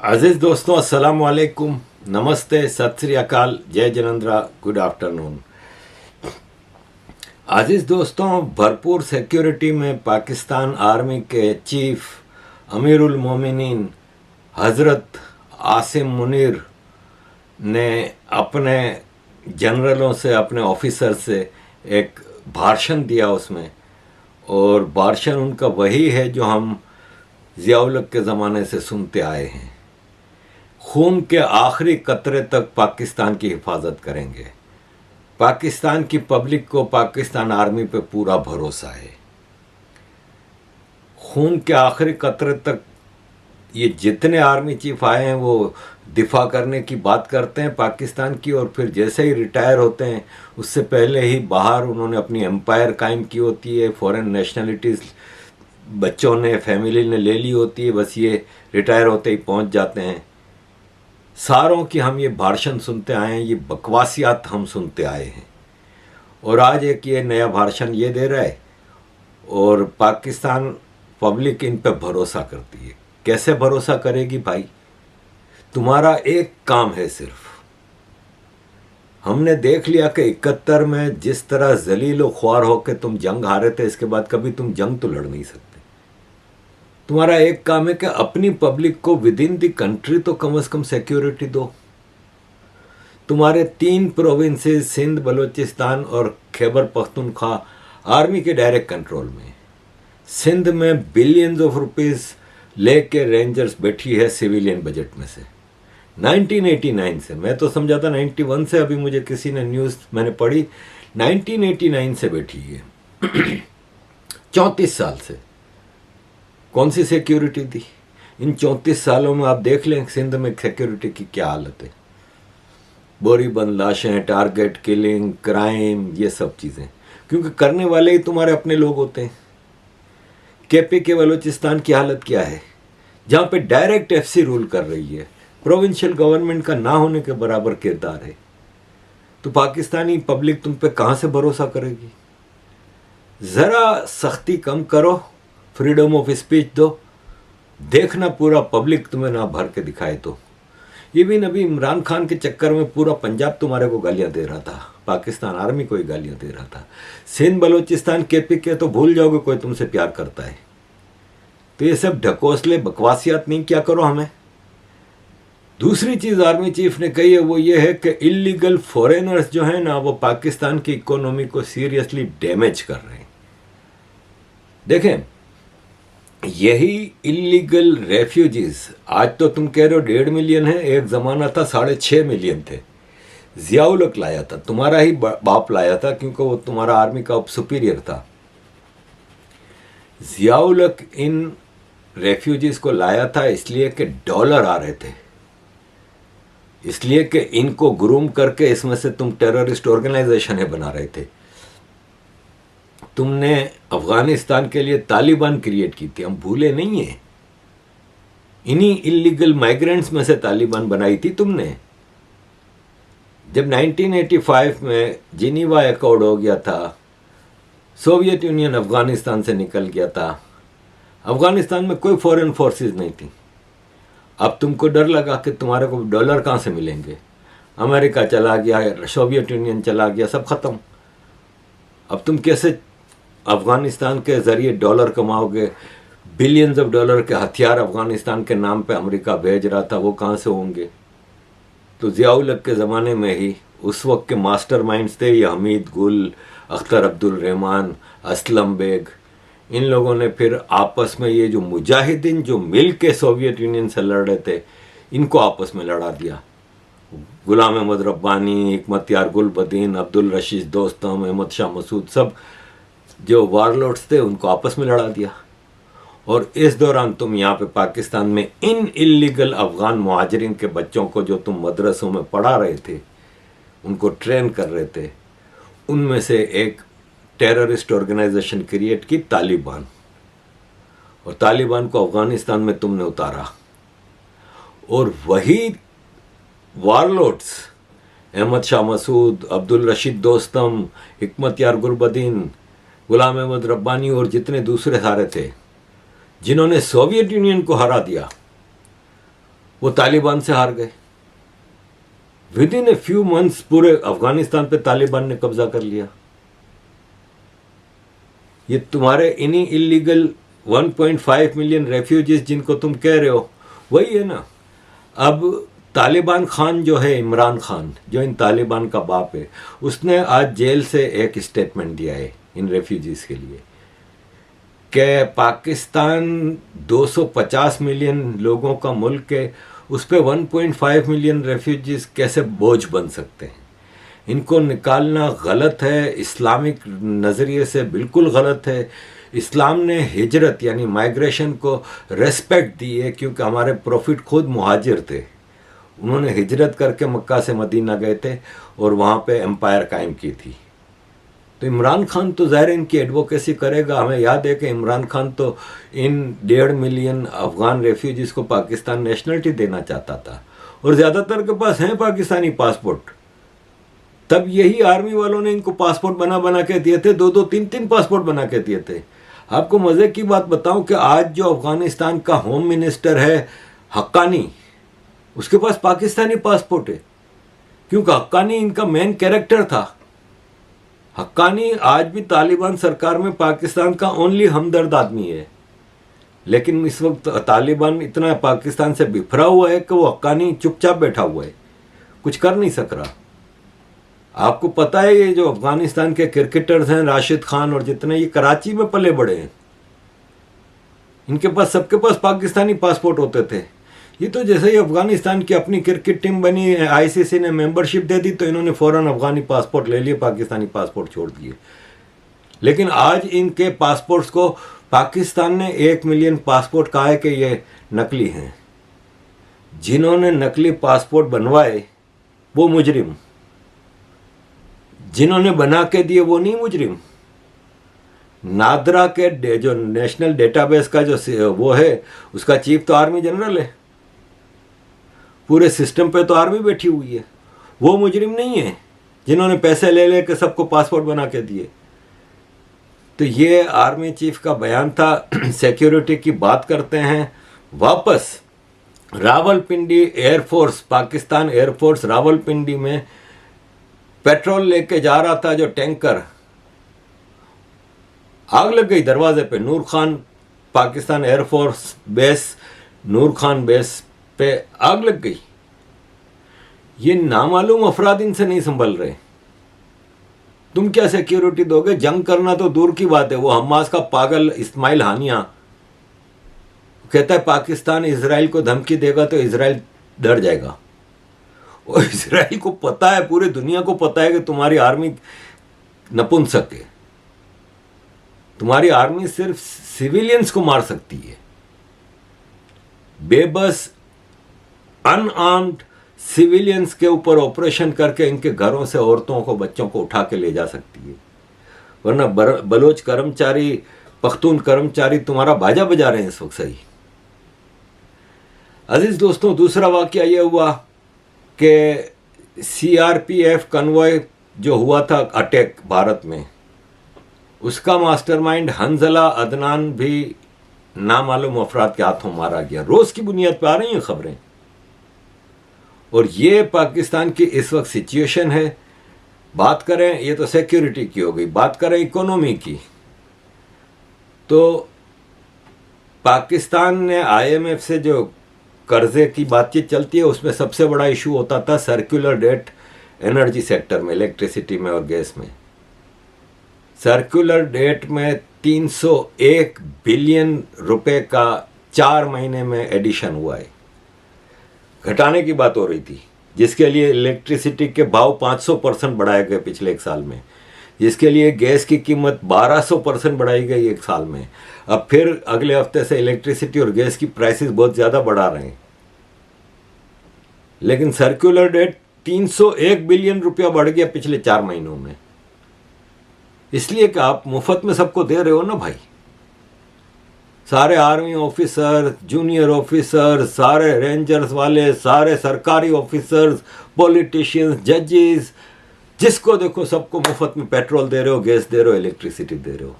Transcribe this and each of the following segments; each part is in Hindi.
अजीज़ दोस्तों, अस्सलाम वालेकुम, नमस्ते, सत श्री अकाल, जय जिनेंद्रा, गुड आफ्टरनून। अजीज़ दोस्तों, भरपूर सिक्योरिटी में पाकिस्तान आर्मी के चीफ अमीरुल मोमिनीन हज़रत आसिम मुनीर ने अपने जनरलों से, अपने ऑफिसर से एक भाषण दिया उसमें, और भाषण उनका वही है जो हम ज़िया-उल हक के ज़माने से सुनते आए हैं। खून के आखिरी कतरे तक पाकिस्तान की हिफाजत करेंगे। पाकिस्तान की पब्लिक को पाकिस्तान आर्मी पे पूरा भरोसा है। खून के आखिरी कतरे तक ये जितने आर्मी चीफ आए हैं वो दिफा करने की बात करते हैं पाकिस्तान की, और फिर जैसे ही रिटायर होते हैं उससे पहले ही बाहर उन्होंने अपनी एम्पायर कायम की होती है। फॉरेन नेशनलिटीज़ बच्चों ने, फैमिली ने ले ली होती है, बस ये रिटायर होते ही पहुंच जाते हैं। सारों की हम ये भाषण सुनते आए हैं, ये बकवासियात हम सुनते आए हैं, और आज एक ये नया भाषण ये दे रहा है, और पाकिस्तान पब्लिक इन पे भरोसा करती है। कैसे भरोसा करेगी भाई? तुम्हारा एक काम है सिर्फ। हमने देख लिया कि 71 में जिस तरह जलील ख्वार होकर तुम जंग हारे थे, इसके बाद कभी तुम जंग तो लड़ नहीं सकते। तुम्हारा एक काम है कि अपनी पब्लिक को विद इन द कंट्री तो कम से कम सिक्योरिटी दो। तुम्हारे 3 प्रोविंसेस सिंध, बलूचिस्तान और खैबर पख्तूनख्वा आर्मी के डायरेक्ट कंट्रोल में। सिंध में बिलियंस ऑफ रुपीस लेके रेंजर्स बैठी है सिविलियन बजट में से 1989 से। मैं तो समझा था 91 से, अभी मुझे किसी ने न्यूज़ मैंने पढ़ी 1989 से बैठी है 34 साल से। कौन सी सिक्योरिटी थी इन 34 सालों में? आप देख लें सिंध में सिक्योरिटी की क्या हालत है। बोरीबंद लाशें, टारगेट किलिंग, क्राइम, ये सब चीज़ें, क्योंकि करने वाले ही तुम्हारे अपने लोग होते हैं। केपी के बलूचिस्तान की हालत क्या है, जहाँ पे डायरेक्ट एफसी रूल कर रही है, प्रोविंशियल गवर्नमेंट का ना होने के बराबर किरदार है। तो पाकिस्तानी पब्लिक तुम पे कहाँ से भरोसा करेगी? ज़रा सख्ती कम करो, फ्रीडम ऑफ स्पीच दो, देखना पूरा पब्लिक तुम्हें ना भर के दिखाए। तो ये भी नबी इमरान खान के चक्कर में पूरा पंजाब तुम्हारे को गालियां दे रहा था, पाकिस्तान आर्मी को ही गालियां दे रहा था। सिंध, बलूचिस्तान, केपी के तो भूल जाओगे कोई तुमसे प्यार करता है। तो ये सब ढकोसले बकवासियात नहीं क्या करो हमें। दूसरी चीज़ आर्मी चीफ ने कही है वो ये है कि इलीगल फॉरेनर्स जो है ना, वो पाकिस्तान की इकोनॉमी को सीरियसली डैमेज कर रहे हैं। देखें, यही इलीगल रेफ्यूजीज, आज तो तुम कह रहे हो 1.5 मिलियन है, एक ज़माना था 6.5 मिलियन थे। ज़िया-उल हक लाया था, तुम्हारा ही बाप लाया था, क्योंकि वो तुम्हारा आर्मी का उप सुपीरियर था। ज़िया-उल हक इन रेफ्यूजीज को लाया था इसलिए कि डॉलर आ रहे थे, इसलिए कि इनको ग्रूम करके इसमें से तुम टेररिस्ट ऑर्गेनाइजेशन बना रहे थे। तुमने अफगानिस्तान के लिए तालिबान क्रिएट की थी, हम भूले नहीं हैं। इन्हीं इलीगल माइग्रेंट्स में से तालिबान बनाई थी तुमने। जब 1985 में जिनीवा अकॉर्ड हो गया था, सोवियत यूनियन अफगानिस्तान से निकल गया था, अफगानिस्तान में कोई फॉरेन फोर्सेस नहीं थी। अब तुमको डर लगा कि तुम्हारे को डॉलर कहाँ से मिलेंगे, अमेरिका चला गया, सोवियत यूनियन चला गया, सब खत्म। अब तुम कैसे अफगानिस्तान के ज़रिए डॉलर कमाओगे? बिलियंस ऑफ डॉलर के हथियार अफगानिस्तान के नाम पे अमेरिका भेज रहा था, वो कहाँ से होंगे? तो ज़िया-उल हक के ज़माने में ही उस वक्त के मास्टरमाइंड्स थे ये हमीद गुल, अख्तर अब्दुल रहमान, असलम बेग। इन लोगों ने फिर आपस में ये जो मुजाहिदीन जो मिल के सोवियत यूनियन से लड़ रहे थे, इनको आपस में लड़ा दिया। गुलाम अहमद रब्बानी, हिकमत यार गुलबदीन, अब्दुल रशीद दोस्तम, अहमद शाह मसूद, सब जो वारलॉर्ड्स थे उनको आपस में लड़ा दिया। और इस दौरान तुम यहाँ पे पाकिस्तान में इन इलीगल अफगान मुहाजिरीन के बच्चों को जो तुम मदरसों में पढ़ा रहे थे, उनको ट्रेन कर रहे थे, उनमें से एक टेररिस्ट ऑर्गेनाइजेशन क्रिएट की, तालिबान। और तालिबान को अफगानिस्तान में तुमने उतारा, और वही वारलॉर्ड्स अहमद शाह मसूद, अब्दुल रशीद दोस्तम, हिकमत यार गुलबदीन, गुलाम अहमद रब्बानी और जितने दूसरे सारे थे जिन्होंने सोवियत यूनियन को हरा दिया, वो तालिबान से हार गए। With in a few months पूरे अफगानिस्तान पे तालिबान ने कब्जा कर लिया। ये तुम्हारे इन्हीं इलीगल 1.5 मिलियन रेफ्यूजीज जिनको तुम कह रहे हो वही है ना। अब तालिबान खान जो है, इमरान खान जो इन तालिबान का बाप है, उसने आज जेल से एक स्टेटमेंट दिया है इन रेफ्यूजीज के लिए कि पाकिस्तान 250 मिलियन लोगों का मुल्क है, उस पर 1.5 मिलियन रेफ्यूजीज कैसे बोझ बन सकते हैं। इनको निकालना गलत है, इस्लामिक नज़रिए से बिल्कुल गलत है। इस्लाम ने हिजरत यानी माइग्रेशन को रेस्पेक्ट दी है, क्योंकि हमारे प्रॉफिट खुद मुहाजिर थे। उन्होंने हिजरत करके मक्का से मदीना गए थे और वहाँ पे एम्पायर कायम की थी। तो इमरान खान तो ज़ाहिर इनकी एडवोकेसी करेगा। हमें याद है कि इमरान खान तो इन 1.5 मिलियन अफगान रेफ्यूजीज़ को पाकिस्तान नेशनलिटी देना चाहता था, और ज़्यादातर के पास हैं पाकिस्तानी पासपोर्ट। तब यही आर्मी वालों ने इनको पासपोर्ट बना बना के दिए थे, 2-2, 3-3 पासपोर्ट बना के दिए थे। आपको मज़े की बात बताऊं कि आज जो अफगानिस्तान का होम मिनिस्टर है हक्कानी, उसके पास पाकिस्तानी पासपोर्ट है, क्योंकि हक्कानी इनका मेन कैरेक्टर था। हक्कानी आज भी तालिबान सरकार में पाकिस्तान का ओनली हमदर्द आदमी है, लेकिन इस वक्त तालिबान इतना पाकिस्तान से बिफरा हुआ है कि वो हक्कानी चुपचाप बैठा हुआ है, कुछ कर नहीं सक रहा। आपको पता है ये जो अफगानिस्तान के क्रिकेटर्स हैं, राशिद खान और जितने, ये कराची में पले बड़े हैं, इनके पास सबके पास पाकिस्तानी पासपोर्ट होते थे। ये तो जैसे ही अफगानिस्तान की अपनी क्रिकेट टीम बनी, आईसीसी ने मेंबरशिप दे दी, तो इन्होंने फ़ौरन अफगानी पासपोर्ट ले लिए, पाकिस्तानी पासपोर्ट छोड़ दिए। लेकिन आज इनके पासपोर्ट्स को पाकिस्तान ने 1 मिलियन पासपोर्ट कहा है कि ये नकली हैं। जिन्होंने नकली पासपोर्ट बनवाए वो मुजरिम, जिन्होंने बना के दिए वो नहीं मुजरिम। नादरा के जो नेशनल डेटाबेस का जो वो है, उसका चीफ तो आर्मी जनरल है, पूरे सिस्टम पे तो आर्मी बैठी हुई है। वो मुजरिम नहीं है जिन्होंने पैसे ले ले के सबको पासपोर्ट बना के दिए। तो ये आर्मी चीफ का बयान था। सिक्योरिटी की बात करते हैं वापस। रावलपिंडी एयरफोर्स, पाकिस्तान एयरफोर्स रावलपिंडी में पेट्रोल लेके जा रहा था जो टैंकर, आग लग गई दरवाजे पे। नूर खान पाकिस्तान एयरफोर्स बेस, नूर खान बेस पे आग लग गई। ये नामालूम अफराद इनसे नहीं संभल रहे। तुम क्या सिक्योरिटी दोगे? जंग करना तो दूर की बात है। वो हमास का पागल इस्माइल हानिया कहता है पाकिस्तान इजराइल को धमकी देगा तो इजराइल डर जाएगा। और इजराइल को पता है, पूरी दुनिया को पता है कि तुम्हारी आर्मी नपुंसक है। तुम्हारी आर्मी सिर्फ सिविलियंस को मार सकती है। बेबस अनआर्म्ड सिविलियंस के ऊपर ऑपरेशन करके इनके घरों से औरतों को, बच्चों को उठा के ले जा सकती है। वरना बलोच कर्मचारी, पख्तून कर्मचारी तुम्हारा बाजा बजा रहे हैं इस वक्त। सही अजीज दोस्तों, दूसरा वाकया यह हुआ कि सीआरपीएफ कन्वॉय जो हुआ था अटैक भारत में, उसका मास्टरमाइंड हंजला अदनान भी नामालूम अफराद के हाथों मारा गया। रोज की बुनियाद पर आ रही हैं खबरें। और ये पाकिस्तान की इस वक्त सिचुएशन है। बात करें, ये तो सिक्योरिटी की हो गई, बात करें इकोनॉमी की, तो पाकिस्तान ने आईएमएफ से जो कर्जे की बातचीत चलती है, उसमें सबसे बड़ा इशू होता था सर्कुलर डेट एनर्जी सेक्टर में, इलेक्ट्रिसिटी में और गैस में। सर्कुलर डेट में 301 बिलियन रुपए का 4 महीने में एडिशन हुआ है। घटाने की बात हो रही थी, जिसके लिए इलेक्ट्रिसिटी के भाव 500% बढ़ाए गए पिछले 1 साल में, जिसके लिए गैस की कीमत 1200% बढ़ाई गई 1 साल में। अब फिर अगले हफ्ते से इलेक्ट्रिसिटी और गैस की प्राइसेस बहुत ज़्यादा बढ़ा रहे हैं। लेकिन सर्कुलर डेट 301 बिलियन रुपया बढ़ गया पिछले 4 महीनों में। इसलिए कि आप मुफ्त में सबको दे रहे हो ना भाई। सारे आर्मी ऑफिसर, जूनियर ऑफिसर, सारे रेंजर्स वाले, सारे सरकारी ऑफिसर्स, पॉलिटिशियंस, जजेस, जिसको देखो सबको मुफ्त में पेट्रोल दे रहे हो, गैस दे रहे हो, इलेक्ट्रिसिटी दे रहे हो।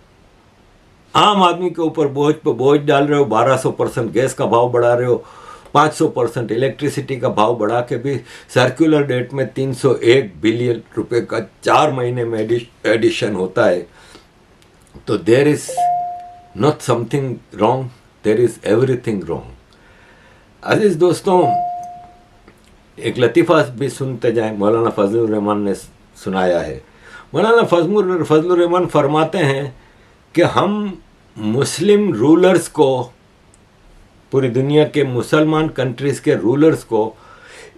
आम आदमी के ऊपर बोझ पे बोझ डाल रहे हो। 1200% गैस का भाव बढ़ा रहे हो, 500%। इलेक्ट्रिसिटी का भाव बढ़ा के भी सर्कुलर डेट में 301 बिलियन रुपए का 4 महीने में एडिशन होता है। तो there is not something wrong, there is everything wrong. अजीज दोस्तों, एक लतीफ़ा भी सुनते जाएं, मौलाना फजलुर रहमान ने सुनाया है। मौलाना फजलुर रहमान फरमाते हैं कि हम मुस्लिम रूलर्स को, पूरी दुनिया के मुसलमान कंट्रीज़ के रूलर्स को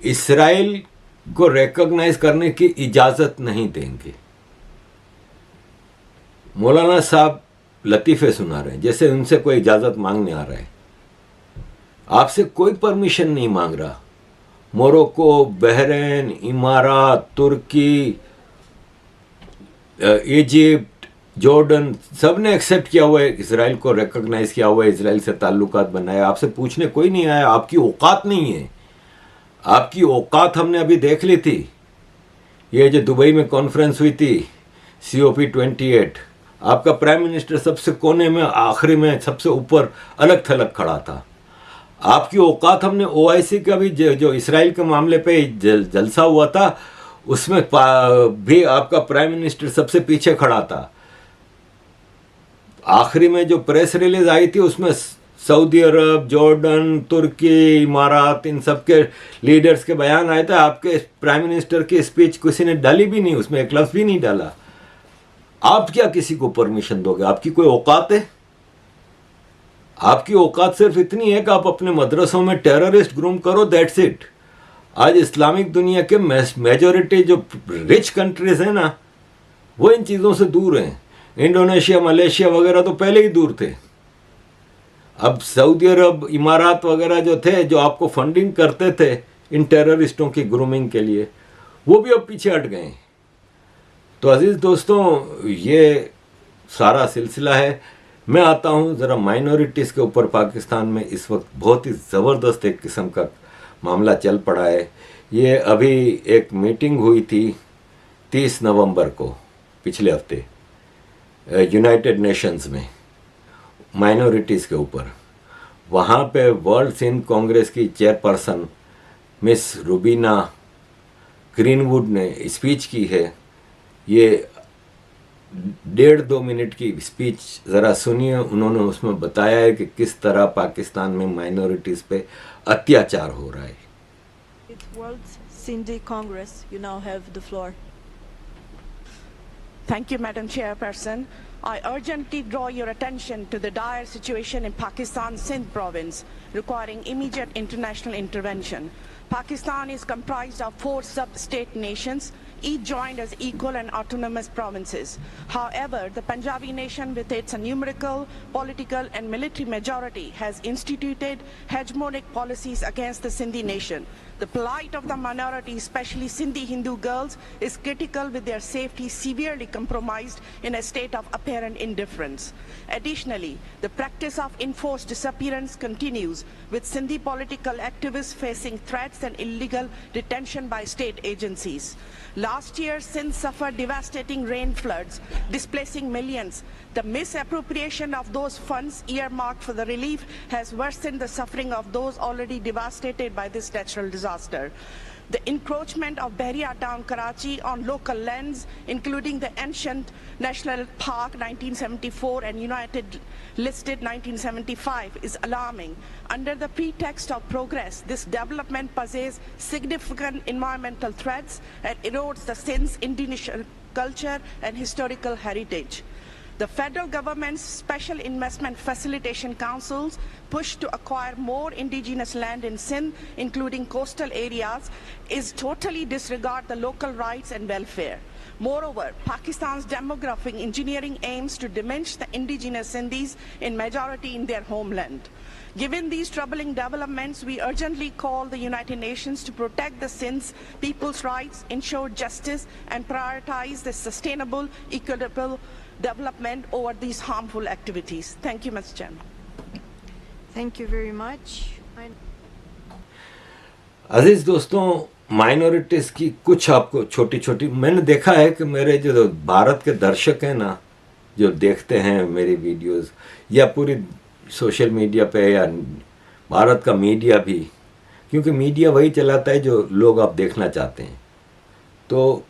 इसराइल को रिकॉग्नाइज करने की इजाज़त नहीं देंगे। मौलाना साहब लतीफ़े सुना रहे हैं, जैसे उनसे कोई इजाज़त मांगने आ रहा है। आपसे कोई परमिशन नहीं मांग रहा। मोरक्को, बहरीन, इमारात, तुर्की, इजिप्ट, जॉर्डन, सब ने एक्सेप्ट किया हुआ है, इसराइल को रिकॉग्नाइज किया हुआ है, इसराइल से ताल्लुकात बनाए। आपसे पूछने कोई नहीं आया, आपकी औकात नहीं है। आपकी औकात हमने अभी देख ली थी। ये जो दुबई में कॉन्फ्रेंस हुई थी COP28, आपका प्राइम मिनिस्टर सबसे कोने में, आखिरी में, सबसे ऊपर अलग थलग खड़ा था। आपकी औकात हमने OIC का भी जो इसराइल के मामले पे जलसा हुआ था, उसमें भी आपका प्राइम मिनिस्टर सबसे पीछे खड़ा था। आखिरी में जो प्रेस रिलीज आई थी उसमें सऊदी अरब, जॉर्डन, तुर्की, इमारात, इन सब के लीडर्स के बयान आए थे। आपके प्राइम मिनिस्टर की स्पीच किसी ने डाली भी नहीं, उसमें एक लफ्ज़ भी नहीं डाला। आप क्या किसी को परमिशन दोगे? आपकी कोई औकात है? आपकी औकात सिर्फ इतनी है कि आप अपने मदरसों में टेररिस्ट ग्रूम करो, दैट्स इट। आज इस्लामिक दुनिया के मेजॉरिटी जो रिच कंट्रीज हैं ना, वो इन चीज़ों से दूर हैं। इंडोनेशिया, मलेशिया वगैरह तो पहले ही दूर थे। अब सऊदी अरब, इमारात वगैरह जो थे, जो आपको फंडिंग करते थे इन टेररिस्टों की ग्रूमिंग के लिए, वो भी अब पीछे हट गए। तो अजीज़ दोस्तों, ये सारा सिलसिला है। मैं आता हूँ ज़रा माइनॉरिटीज़ के ऊपर। पाकिस्तान में इस वक्त बहुत ही ज़बरदस्त एक किस्म का मामला चल पड़ा है। ये अभी एक मीटिंग हुई थी 30 नवंबर को, पिछले हफ्ते, यूनाइटेड नेशंस में, माइनॉरिटीज़ के ऊपर। वहाँ पे वर्ल्ड सिंध कांग्रेस की चेयरपर्सन मिस रुबीना ग्रीनवुड ने स्पीच की है। ये 1.5-2 मिनट की स्पीच ज़रा सुनिए। उन्होंने उसमें बताया है कि किस तरह पाकिस्तान में माइनॉरिटीज़ पे अत्याचार हो रहा है। World Sindhi Congress, you now have the floor. Thank you, Madam Chairperson. I urgently draw your attention to the dire situation in Pakistan's Sindh province, requiring immediate international intervention. Pakistan is comprised of 4 sub-state nations, each joined as equal and autonomous provinces. However, the Punjabi nation, with its numerical, political and military majority, has instituted hegemonic policies against the Sindhi nation. The plight of the minority, especially Sindhi Hindu girls, is critical, with their safety severely compromised in a state of apparent indifference. Additionally, the practice of enforced disappearance continues, with Sindhi political activists facing threats and illegal detention by state agencies. Last year, Sindh suffered devastating rain floods, displacing millions. The misappropriation of those funds earmarked for the relief has worsened the suffering of those already devastated by this natural disaster. The encroachment of Bahria town, Karachi, on local lands, including the ancient National Park 1974 and United listed 1975, is alarming. Under the pretext of progress, this development poses significant environmental threats and erodes the Sindh's indigenous culture and historical heritage. The federal government's Special Investment Facilitation Council's push to acquire more indigenous land in Sindh, including coastal areas, is totally disregard the local rights and welfare. Moreover, Pakistan's demographic engineering aims to diminish the indigenous Sindhis in majority in their homeland. Given these troubling developments, we urgently call the United Nations to protect the Sindh's people's rights, ensure justice, and prioritize the sustainable, equitable development over these harmful activities. Thank you, Mr. Chairman. Thank you very much. अजीज दोस्तों, माइनॉरिटीज़ की कुछ आपको छोटी छोटी, मैंने देखा है कि मेरे जो भारत के दर्शक हैं ना, जो देखते हैं मेरी वीडियोस या पूरी सोशल मीडिया पे, या भारत का मीडिया भी क्योंकि मीडिया वही चलाता है जो लोग आप देखना चाहते हैं। तो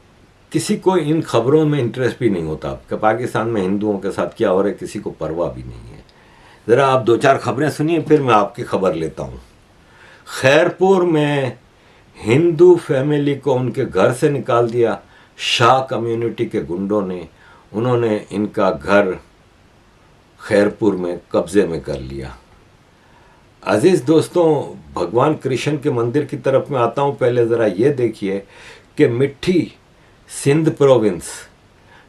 किसी को इन खबरों में इंटरेस्ट भी नहीं होता कि पाकिस्तान में हिंदुओं के साथ क्या हो रहा है, किसी को परवाह भी नहीं है। ज़रा आप 2-4 खबरें सुनिए, फिर मैं आपकी खबर लेता हूँ। खैरपुर में हिंदू फैमिली को उनके घर से निकाल दिया शाह कम्युनिटी के गुंडों ने। उन्होंने इनका घर खैरपुर में कब्जे में कर लिया। अजीज़ दोस्तों, भगवान कृष्ण के मंदिर की तरफ मैं आता हूँ। पहले ज़रा ये देखिए कि मिट्टी सिंध प्रोविंस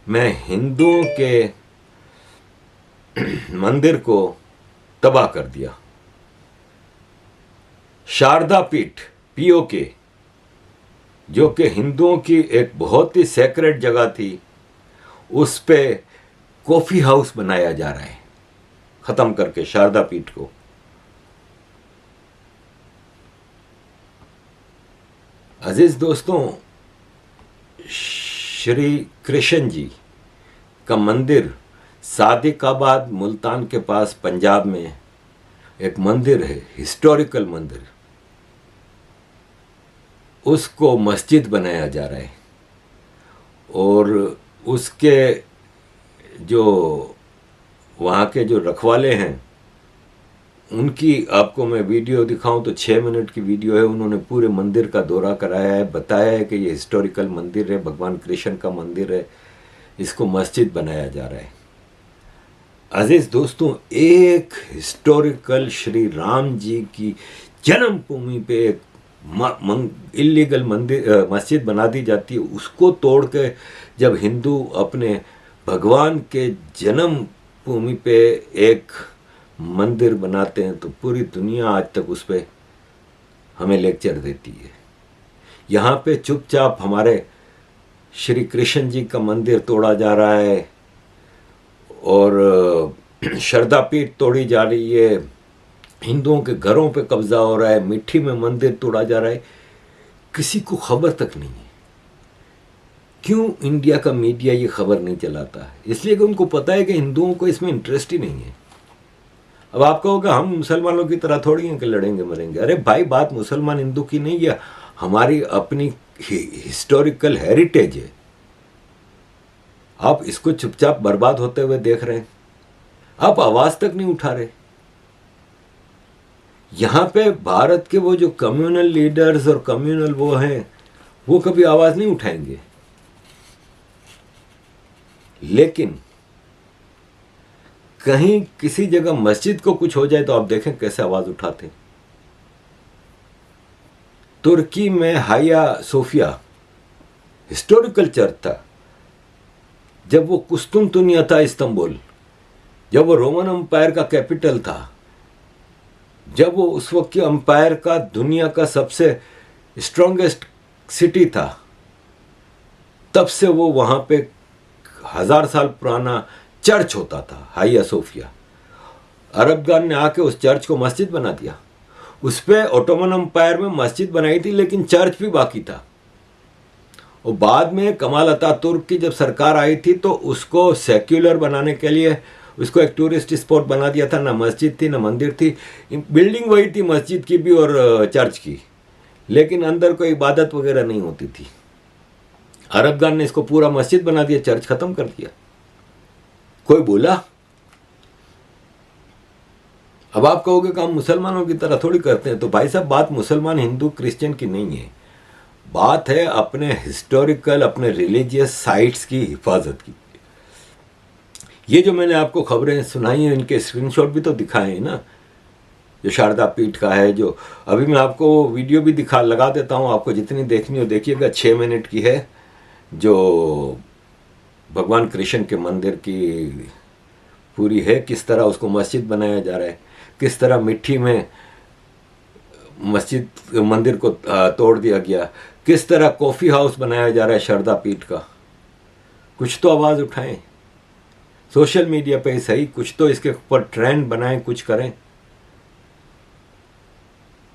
में हिंदुओं के मंदिर को तबाह कर दिया। शारदा पीठ POK, जो कि हिंदुओं की एक बहुत ही सेक्रेट जगह थी, उस पे कॉफ़ी हाउस बनाया जा रहा है, ख़त्म करके शारदा पीठ को। अजीज़ दोस्तों, श्री कृष्ण जी का मंदिर सादिकाबाद मुल्तान के पास पंजाब में एक मंदिर है, हिस्टोरिकल मंदिर, उसको मस्जिद बनाया जा रहा है। और उसके जो वहाँ के जो रखवाले हैं, उनकी आपको मैं वीडियो दिखाऊं तो 6 मिनट की वीडियो है। उन्होंने पूरे मंदिर का दौरा कराया है, बताया है कि ये हिस्टोरिकल मंदिर है, भगवान कृष्ण का मंदिर है, इसको मस्जिद बनाया जा रहा है। अजीज़ दोस्तों, एक हिस्टोरिकल श्री राम जी की जन्मभूमि पे एक इलीगल मस्जिद बना दी जाती है। उसको तोड़ के जब हिंदू अपने भगवान के जन्म भूमि पे एक मंदिर बनाते हैं तो पूरी दुनिया आज तक उस पर हमें लेक्चर देती है। यहाँ पे चुपचाप हमारे श्री कृष्ण जी का मंदिर तोड़ा जा रहा है और शारदा पीठ तोड़ी जा रही है, हिंदुओं के घरों पे कब्जा हो रहा है, मिट्टी में मंदिर तोड़ा जा रहा है। किसी को खबर तक नहीं है। क्यों इंडिया का मीडिया ये खबर नहीं चलाता है? इसलिए कि उनको पता है कि हिंदुओं को इसमें इंटरेस्ट ही नहीं है। अब आप कहोगे हम मुसलमानों की तरह थोड़ी हैं कि लड़ेंगे मरेंगे। अरे भाई, बात मुसलमान हिंदू की नहीं है, हमारी अपनी हिस्टोरिकल हेरिटेज है। आप इसको चुपचाप बर्बाद होते हुए देख रहे हैं, आप आवाज तक नहीं उठा रहे। यहां पे भारत के वो जो कम्युनल लीडर्स और कम्युनल वो हैं, वो कभी आवाज नहीं उठाएंगे। लेकिन कहीं किसी जगह मस्जिद को कुछ हो जाए तो आप देखें कैसे आवाज उठाते हैं। तुर्की में हाया सोफिया हिस्टोरिकल चर्च था। जब वो कुस्तुनतुनिया था इस्तांबुल, जब वो रोमन एम्पायर का कैपिटल था, जब वो उस वक्त के एम्पायर का दुनिया का सबसे स्ट्रॉन्गेस्ट सिटी था, तब से वो वहां पे 1000 साल पुराना चर्च होता था, हाया सोफिया। अरबगान ने आके उस चर्च को मस्जिद बना दिया। उस पर ओटोमन एम्पायर में मस्जिद बनाई थी, लेकिन चर्च भी बाकी था। और बाद में कमाल अतातुर्क की जब सरकार आई थी तो उसको सेक्युलर बनाने के लिए उसको एक टूरिस्ट स्पॉट बना दिया था। ना मस्जिद थी ना मंदिर थी, बिल्डिंग वही थी मस्जिद की भी और चर्च की, लेकिन अंदर कोई इबादत वगैरह नहीं होती थी। अरबगान ने इसको पूरा मस्जिद बना दिया, चर्च खत्म कर दिया। कोई बोला? अब आप कहोगे कि हम मुसलमानों की तरह थोड़ी करते हैं। तो भाई साहब, बात मुसलमान हिंदू क्रिश्चियन की नहीं है, बात है अपने हिस्टोरिकल अपने रिलीजियस साइट्स की हिफाजत की। ये जो मैंने आपको खबरें सुनाई हैं, इनके स्क्रीनशॉट भी तो दिखाए हैं ना। जो शारदा पीठ का है, जो अभी मैं आपको वीडियो भी लगा देता हूँ, आपको जितनी देखनी हो देखिएगा। 6 मिनट की है, जो भगवान कृष्ण के मंदिर की पूरी है, किस तरह उसको मस्जिद बनाया जा रहा है, किस तरह मिट्टी में मंदिर को तोड़ दिया गया, किस तरह कॉफ़ी हाउस बनाया जा रहा है शारदा पीठ का। कुछ तो आवाज़ उठाएं, सोशल मीडिया पे ही सही, कुछ तो इसके ऊपर ट्रेंड बनाएं, कुछ करें।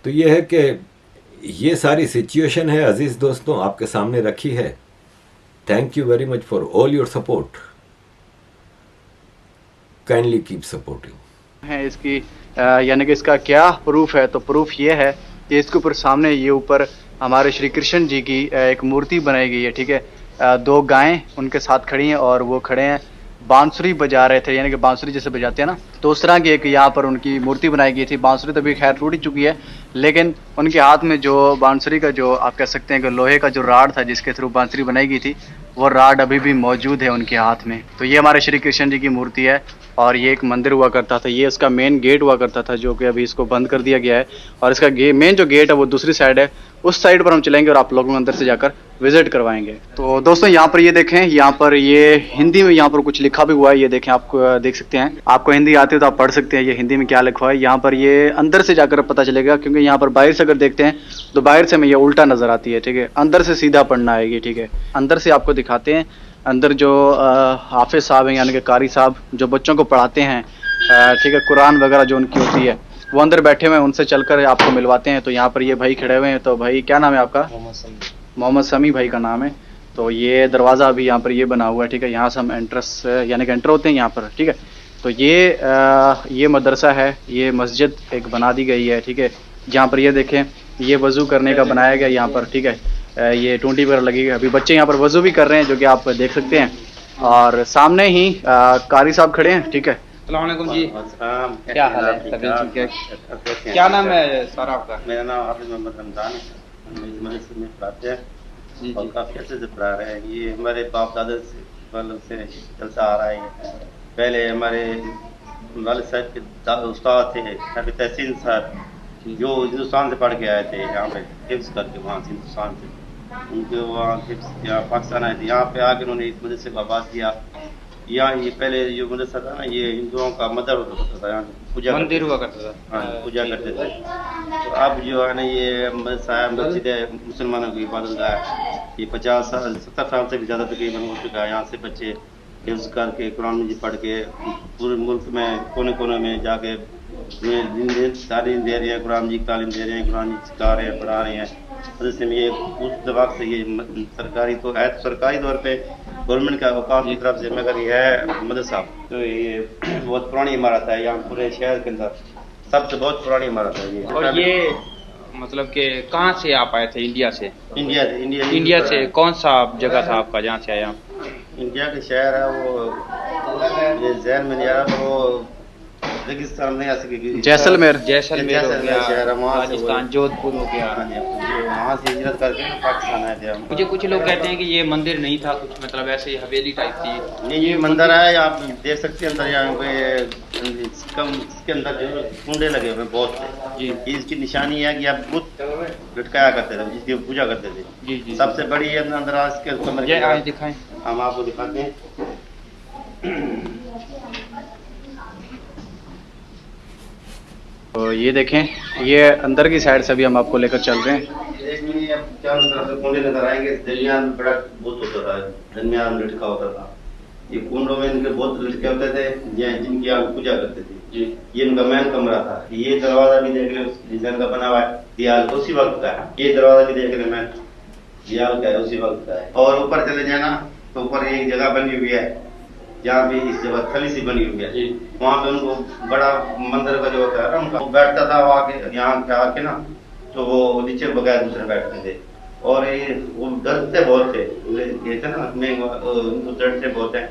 तो ये है कि ये सारी सिचुएशन है अजीज़ दोस्तों, आपके सामने रखी है। Thank you very much for all your support. Kindly keep supporting. है इसकी यानी कि इसका क्या प्रूफ है, तो प्रूफ ये है ये इसके ऊपर सामने ये ऊपर हमारे श्री कृष्ण जी की एक मूर्ति बनाई गई है, ठीक है। दो गायें उनके साथ खड़ी हैं और वो खड़े हैं, बांसुरी बजा रहे थे, यानी कि बांसुरी जैसे बजाते हैं ना, तो उस तरह की एक यहाँ पर उनकी मूर्ति बनाई गई थी। बांसुरी तो अभी खैर टूट ही चुकी है, लेकिन उनके हाथ में जो बांसुरी का जो आप कह सकते हैं कि लोहे का जो राड था जिसके थ्रू बांसुरी बनाई गई थी, वो राड अभी भी मौजूद है उनके हाथ में। तो ये हमारे श्री कृष्ण जी की मूर्ति है और ये एक मंदिर हुआ करता था, ये इसका मेन गेट हुआ करता था जो कि अभी इसको बंद कर दिया गया है। और इसका मेन जो गेट है वो दूसरी साइड है, उस साइड पर हम चलेंगे और आप लोगों को अंदर से जाकर विजिट करवाएंगे। तो दोस्तों यहाँ पर ये देखें, यहाँ पर ये हिंदी में यहाँ पर कुछ लिखा भी हुआ है, ये देखें, आपको देख सकते हैं। आपको हिंदी आती है तो आप पढ़ सकते हैं ये हिंदी में क्या लिखा है। यहाँ पर ये अंदर से जाकर पता चलेगा, क्योंकि यहाँ पर बाहर से अगर देखते हैं तो बाहर से हमें ये उल्टा नजर आती है, ठीक है। अंदर से सीधा पढ़ना आएगी, ठीक है। अंदर से आपको दिखाते हैं, अंदर जो हाफिज साहब हैं यानी कि कारी साहब जो बच्चों को पढ़ाते हैं, ठीक है, कुरान वगैरह जो उनकी होती है, वो अंदर बैठे हुए हैं, उनसे चलकर आपको मिलवाते हैं। तो यहाँ पर ये भाई खड़े हुए हैं। तो भाई क्या नाम है आपका? मोहम्मद समी भाई का नाम है। तो ये दरवाज़ा अभी यहाँ पर ये बना हुआ है, ठीक है। यहाँ से हम एंट्रेंस यानी कि एंटर होते हैं यहाँ पर, ठीक है। तो ये मदरसा है, ये मस्जिद एक बना दी गई है, ठीक है। जहाँ पर ये देखें, ये वज़ू करने का बनाया गया यहाँ पर, ठीक है। ये टूंटी वगैरह लगी है, अभी बच्चे यहाँ पर वज़ू भी कर रहे हैं जो कि आप देख सकते हैं। और सामने ही कारी साहब खड़े हैं, ठीक है। अस्सलामुअलैकुम जी, क्या हाल है? तबीयत ठीक है? क्या नाम है सर आपका? मेरा नाम हाफिज मोहम्मद रमजान है। मदरसे में पढ़ाते हैं जी और जी। काफ़ी अच्छे से पढ़ा रहे हैं। ये हमारे बाप दादा से मतलब से चलता आ रहा है। पहले हमारे वालिद साहब के उस्ताद थे हाफिज तहसीन साहब, जो हिंदुस्तान से पढ़ के आए थे यहाँ पे हिफ्ज़ करके, वहाँ से हिंदुस्तान से उनके वहाँ हिफ्ज़ यहाँ पाकिस्तान आए थे। यहाँ पे आके उन्होंने इस मदरसे को आबाद किया। यहाँ ये पहले जो मदरसा था ना, ये हिंदुओं का मदर होता था, यहाँ पूजा मंदिर हुआ करता था। हाँ, पूजा करते थे। तो अब जो है ना ये मदरसा है, मस्जिद है, मुसलमानों की इबादत गाह है। ये 50 साल 70 साल से भी ज़्यादा तकरीबन हो चुका है। यहाँ से बच्चे हिफ्ज़ करके कुरान मजीद पढ़ के पूरे मुल्क में कोने कोने में जाके तालीम दे रहे हैं, कुरान जी की तालीम दे रहे हैं, कुरान जी सिखा रहे हैं, पढ़ा रहे हैं। मदरसे में ये उस दबाव से ये सरकारी तो है, सरकारी तौर पे गवर्नमेंट का औकाफ की तरफ से, मगर ये है मदरसा तो ये बहुत पुरानी इमारत है। यहाँ पूरे शहर के अंदर सबसे बहुत पुरानी इमारत है ये। और ये मतलब कि कहाँ से आप आए थे? इंडिया से? इंडिया से कौन सा जगह था आपका जहाँ से आए आप? इंडिया के शहर है वो, ये जहन में नहीं आ रहा, वो रेगिस्तान नहीं आ सकेगी। जैसलमेर जैसलमेर हो जैसलमेर शहर है, गया, वहाँ से राजस्थान, जोधपुर हो गया। हाँ जी, वहाँ से हिजरत करके ना पाकिस्तान आए थे हम। मुझे कुछ लोग कहते हैं कि ये मंदिर नहीं था, कुछ मतलब ऐसे ही हवेली टाइप थी। नहीं, ये मंदिर है, आप देख सकते हैं अंदर यहाँ पे इसके अंदर जो कुंडे लगे हुए हैं बहुत से। जी इसकी निशानी है कि आप बुत लटकाया करते थे, जिसकी पूजा करते थे। जी जी। सबसे बड़ी है अंदर आज के कमरे ये आज की, दिखाएं। हम आपको दिखाते हैं। तो ये देखें, ये अंदर की साइड से भी हम आपको लेकर चल रहे हैं। देखिए अब चारों तरफ से कुंडे नजर आएंगे। दरमियान में बड़ा बुत होता था, दरमियान में लटका होता था। ये कुंडों में इनके बहुत लटके होते थे जिनकी आप पूजा करते थे जी। ये इनका मेन कमरा था। ये दरवाजा भी देख लो डिजाइन का बना हुआ है, दीवार उसी वक्त का है। ये दरवाजा भी देख लो, मैं दीवार का है, उसी वक्त का है। और ऊपर चले जाना तो ऊपर एक जगह बनी हुई है जहाँ भी इस जगह थली सी बनी हुई है। वहाँ पे उनको बड़ा मंदिर का जो होता है ना उनका, वो बैठता था वो आके यहाँ पे आके ना, तो वो नीचे बगैर दूसरे बैठते थे। और ये वो डरते बहुत थे, ये थे ना उनको डरते बहुत है।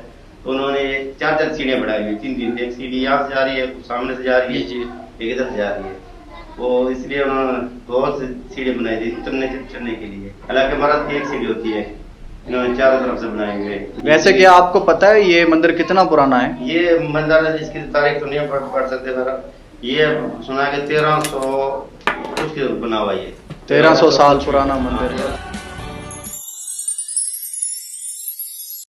तो उन्होंने 4 सीढ़ियाँ बढ़ाई हुई, 3 एक सीढ़ी यहाँ से जा रही है, सामने से जा रही है, एक इधर से जा रही है। वो इसलिए उन्होंने बहुत सी सीढ़ी बनाई थी उतरने चढ़ने के लिए। हालांकि मर्द की एक सीढ़ी होती है, इन्होंने चारों तरफ से बनाए हुए। वैसे क्या आपको पता है ये मंदिर कितना पुराना है? ये मंदिर है, इसकी तारीख तो नहीं पढ़ सकते मेरा। ये सुना है कि 1300 कुछ बना हुआ, ये 1300 साल पुराना मंदिर है।